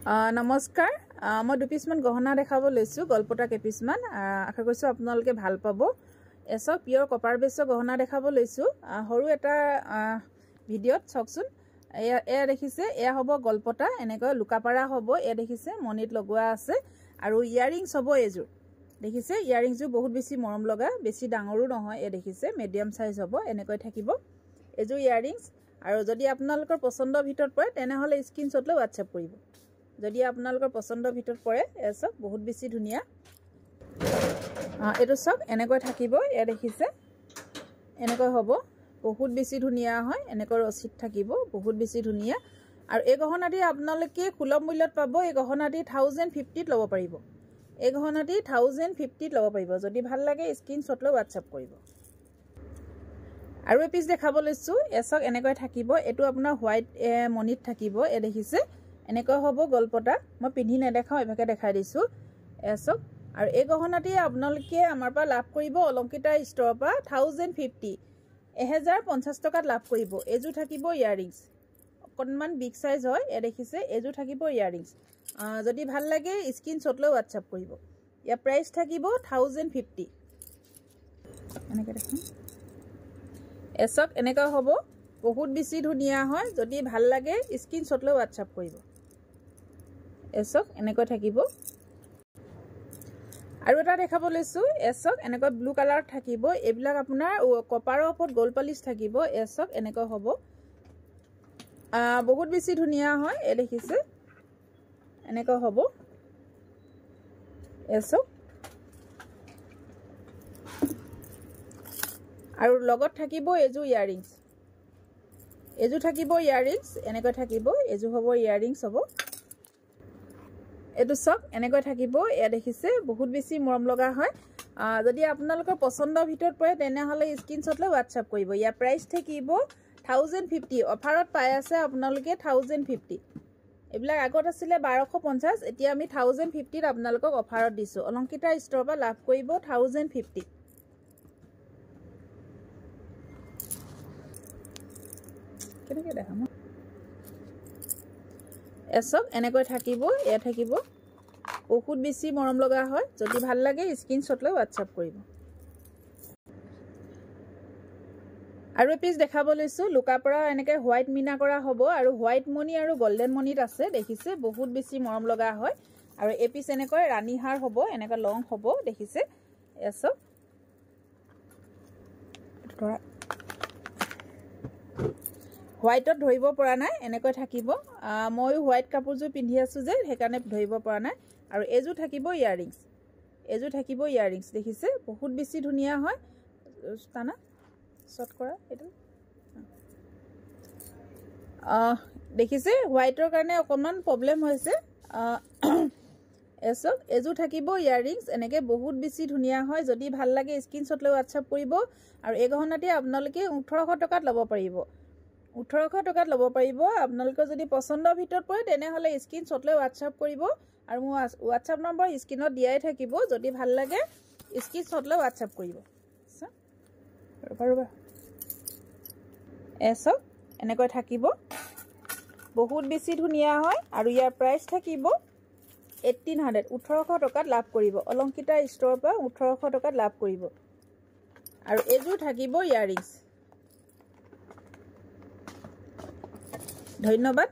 নমস্কাৰ মই দুপিছমান গহনা দেখাব লৈছো গলপটা কেপিছমান আশা কৰিছো আপোনালোকে ভাল পাব এসব পিওৰ কপাৰ বেসৰ গহনা দেখাব লৈছো হৰু এটা ভিডিওত চাওকচোন এয়া দেখিছে এয়া হ'ব গলপটা এনেকৈ লুকাপাৰা হ'ব এয়া দেখিছে মনিত লগোৱা আছে আৰু ইয়াৰিংছ হ'ব এজু দেখিছে ইয়াৰিংছু বহুত বেছি মৰম লগা বেছি ডাঙৰো নহয় এ দেখিছে মিডিয়াম সাইজ হ'ব এনেকৈ থাকিব এজু ইয়াৰিংছ আৰু যদি আপোনালোকৰ পছন্দৰ ভিতৰত পৰে তেনে হলে স্ক্ৰিনশ্বট লৈ WhatsApp কৰিব যদি আপোনালোকৰ পছন্দৰ ভিতৰত পৰে এসব বহুত বেছি ধুনিয়া এটো সব এনেকৈ থাকিব এ দেখিছে এনেকৈ হ'ব বহুত বেছি ধুনিয়া হয় এনেকৈ ৰচিত থাকিব বহুত বেছি ধুনিয়া আৰু এই গহনাটি আপোনালোকে সুলভ মূল্যত পাব এই গহনাটি 1050 ত ল'ব পাৰিব এই গহনাটি 1050 ত ল'ব পাৰিব যদি ভাল লাগে স্ক্ৰিনশ্বট লৈ WhatsApp কৰিব আৰু এপিস দেখাব লৈছো এসক এনেকৈ থাকিব এটো আপোনাৰ হোৱাইট মনিত থাকিব এ দেখিছে এনেকৈ হ'ব গলপটা মই পিন্ধি নেদেখাও এভাকে দেখাই দিছো এসক আৰু এই গহনাটি আপোনালোকে আমাৰ পৰা লাভ কৰিব অলংকিতা ষ্টৰৰ পৰা 1050 1050 টকাত লাভ কৰিব এজু থাকিব ইয়াৰিংছ অকনমান বিগ সাইজ হয় এ দেখিছে এজু থাকিব ইয়াৰিংছ যদি ভাল লাগে স্ক্ৰিনশ্বট লৈ WhatsApp কৰিব ইয়া প্ৰাইস থাকিব 1050 এনেকৈ দেখুন এসক এনেকৈ হ'ব বহুত বেছি ধুনিয়া হয় যদি ভাল লাগে স্ক্ৰিনশ্বট লৈ WhatsApp কৰিব এসক এনেকৈ থাকিব আৰু এটা দেখাব লৈছো এসক এনেকৈ ব্লু কালাৰ থাকিব এবিলাক আপোনাৰ কপাৰৰ ওপৰত গোল পলিশ থাকিব এসক এনেকৈ হ'ব বহুত বেছি ধুনিয়া হয় এ দেখিছে এনেকৈ হ'ব এসক আৰু লগত থাকিব এজু ইয়াৰিংছ এজু থাকিব ইয়াৰিংছ এনেকৈ থাকিব এজু হ'ব ইয়াৰিংছ হ'ব এটো সব এনেকৈ থাকিব এ দেখিছে বহুত বেছি মৰম লগা হয় যদি আপোনালোকৰ পছন্দৰ ভিতৰত পৰে তেনে হলে স্ক্ৰিনশ্বট লৈ WhatsApp কৰিব ইয়া প্ৰাইস থাকিব 1050 অফাৰত পাই আছে আপোনালোকে 1050 এবিলাক আগত আছিল 1250 এতিয়া আমি 1050 ত আপোনালোকক অফাৰত দিছো অলংকিতা ষ্টৰৰ পৰা লাভ কৰিব 1050 কেনেকৈ দেখাম এসব এনেকৈ থাকিব এ থাকিব বহুত বেছি মৰম লগা হয় যদি ভাল লাগে স্ক্ৰিনশ্বট লৈ WhatsApp কৰিব আৰু এপিস দেখাব লৈছো লুকাপৰা এনেকৈ হোৱাইট মিনা কৰা হ'ব আৰু হোৱাইট মনি আৰু গোল্ডেন মনিত আছে দেখিছে বহুত বেছি মৰম লগা হয় আৰু এপিস এনেকৈ ৰাণী হাৰ হ'ব এনেকৈ লং হ'ব দেখিছে এসব হোৱাইটত ধৰিব পৰা নাই এনেকৈ থাকিব মই হোৱাইট কাপোৰজু পিন্ধি আছো যে হেকানে ধৰিব পৰা নাই আৰু এজু থাকিব ইয়াৰিংছ দেখিছে বহুত বেছি ধুনিয়া হয় তানা শৰ্ট কৰা এটো দেখিছে হোৱাইটৰ কাৰণে অকমান প্ৰবলেম হৈছে এসক এজু থাকিব ইয়াৰিংছ এনেকৈ বহুত বেছি ধুনিয়া হয় যদি ভাল লাগে স্ক্ৰিনশ্বট লৈ WhatsApp কৰিব আৰু এই গহনাটি আপোনালোকে 1800 টকাত ল'ব পাৰিব 1800 টকাত ল'ব পাৰিব আপোনালোকৰ যদি পছন্দৰ ভিতৰত পৰে তেনে হলে স্ক্ৰিনশ্বট লৈ WhatsApp কৰিব আৰু মোৰ WhatsApp নম্বৰ স্ক্ৰিনত দিয়াই থাকিব যদি ভাল লাগে স্ক্ৰিনশ্বট লৈ WhatsApp কৰিব ৰবা এসক এনেকৈ থাকিব বহুত বেছি ধুনিয়া হয় আৰু ইয়াৰ প্ৰাইস থাকিব 1800 টকাত লাভ কৰিব অলংকিতা ষ্টৰৰ পৰা 1800 টকাত লাভ কৰিব আৰু এজু থাকিব ইয়াৰিংছ ধন্যবাদ।